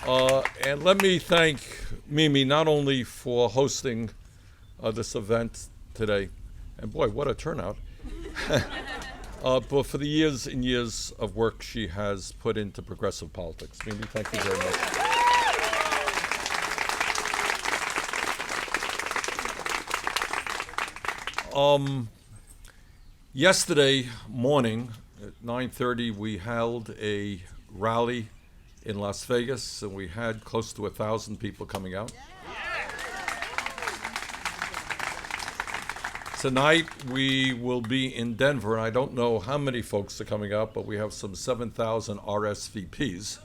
And let me thank Mimi not only for hosting this event today, and boy, what a turnout, but for the years and years of work she has put into progressive politics. Mimi, thank you very much. Yesterday morning at 9:30, we held a rally in Las Vegas, and we had close to 1,000 people coming out. Tonight we will be in Denver, and I don't know how many folks are coming out, but we have some 7,000 RSVPs.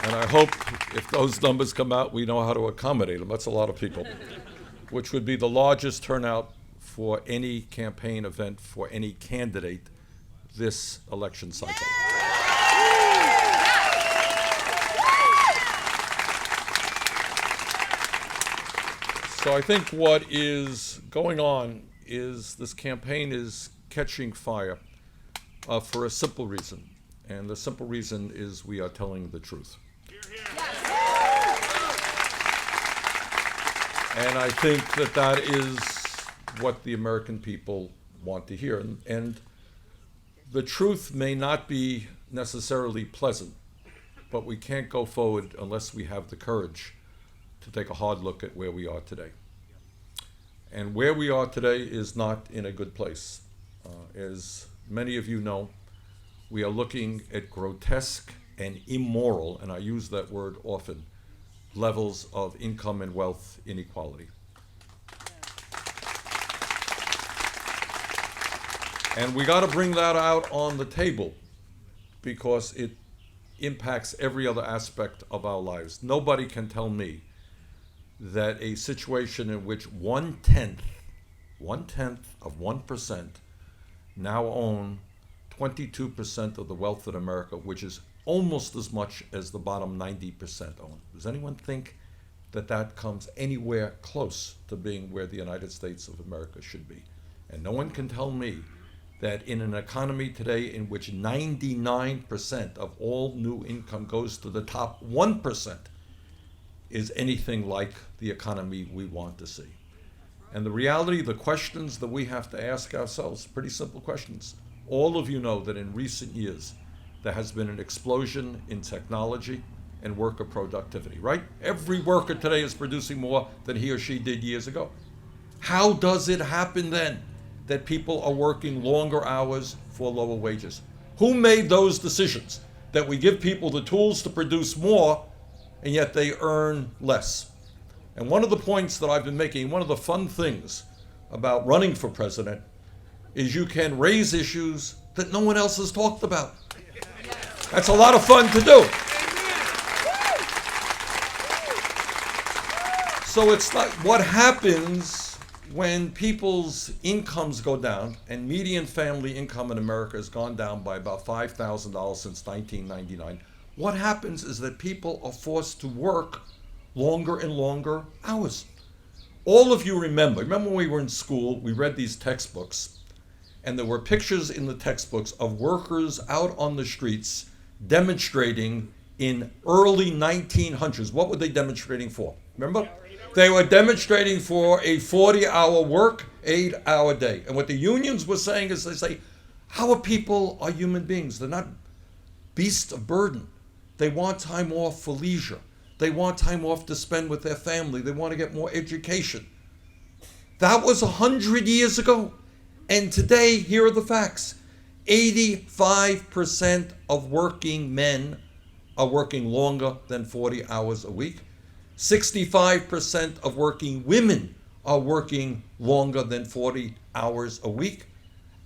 And I hope if those numbers come out, we know how to accommodate them. That's a lot of people, which would be the largest turnout for any campaign event for any candidate this election cycle. So I think what is going on is this campaign is catching fire for a simple reason. And the simple reason is we are telling the truth. And I think that that is what the American people want to hear. And the truth may not be necessarily pleasant, but we can't go forward unless we have the courage to take a hard look at where we are today. And where we are today is not in a good place. As many of you know, we are looking at grotesque and immoral, and I use that word often, levels of income and wealth inequality. And we got to bring that out on the table because it impacts every other aspect of our lives. Nobody can tell me that a situation in which one-tenth of 1% now own 22% of the wealth in America, which is almost as much as the bottom 90% own. Does anyone think that that comes anywhere close to being where the United States of America should be? And no one can tell me that in an economy today in which 99% of all new income goes to the top 1% is anything like the economy we want to see. And the reality, the questions that we have to ask ourselves, pretty simple questions. All of you know that in recent years, there has been an explosion in technology and worker productivity, right? Every worker today is producing more than he or she did years ago. How does it happen then that people are working longer hours for lower wages? Who made those decisions that we give people the tools to produce more and yet they earn less? And one of the points that I've been making, one of the fun things about running for president is you can raise issues that no one else has talked about. That's a lot of fun to do. So it's like what happens when people's incomes go down, and median family income in America has gone down by about $5,000 since 1999. What happens is that people are forced to work longer and longer hours. All of you remember when we were in school, we read these textbooks, and there were pictures in the textbooks of workers out on the streets demonstrating in early 1900s. What were they demonstrating for? Remember? They were demonstrating for a 40-hour work, 8-hour day. And what the unions were saying is they say, our people are human beings. They're not beasts of burden. They want time off for leisure. They want time off to spend with their family. They want to get more education. That was 100 years ago. And today, here are the facts. 85% of working men are working longer than 40 hours a week. 65% of working women are working longer than 40 hours a week.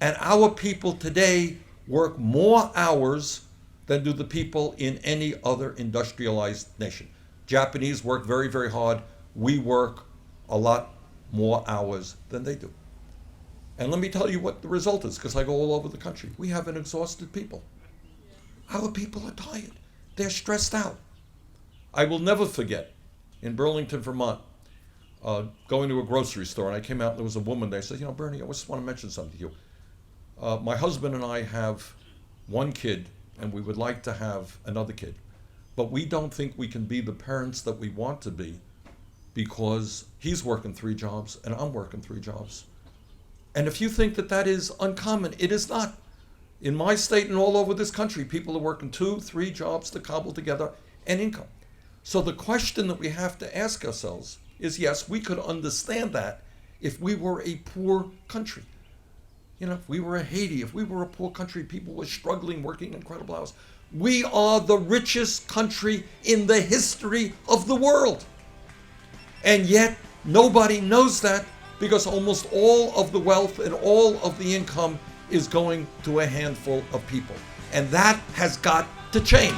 And our people today work more hours than do the people in any other industrialized nation. Japanese work very, very hard. We work a lot more hours than they do. And let me tell you what the result is, because I go all over the country. We have an exhausted people. Our people are tired. They're stressed out. I will never forget, in Burlington, Vermont, going to a grocery store, and I came out and there was a woman there. I said, Bernie, I just want to mention something to you. My husband and I have one kid and we would like to have another kid. But we don't think we can be the parents that we want to be because he's working 3 jobs and I'm working 3 jobs. And if you think that that is uncommon, it is not. In my state and all over this country, people are working 2, 3 jobs to cobble together an income. So the question that we have to ask ourselves is, yes, we could understand that if we were a poor country. You know, if we were a Haiti, if we were a poor country, people were struggling, working incredible hours. We are the richest country in the history of the world. And yet, nobody knows that because almost all of the wealth and all of the income is going to a handful of people. And that has got to change.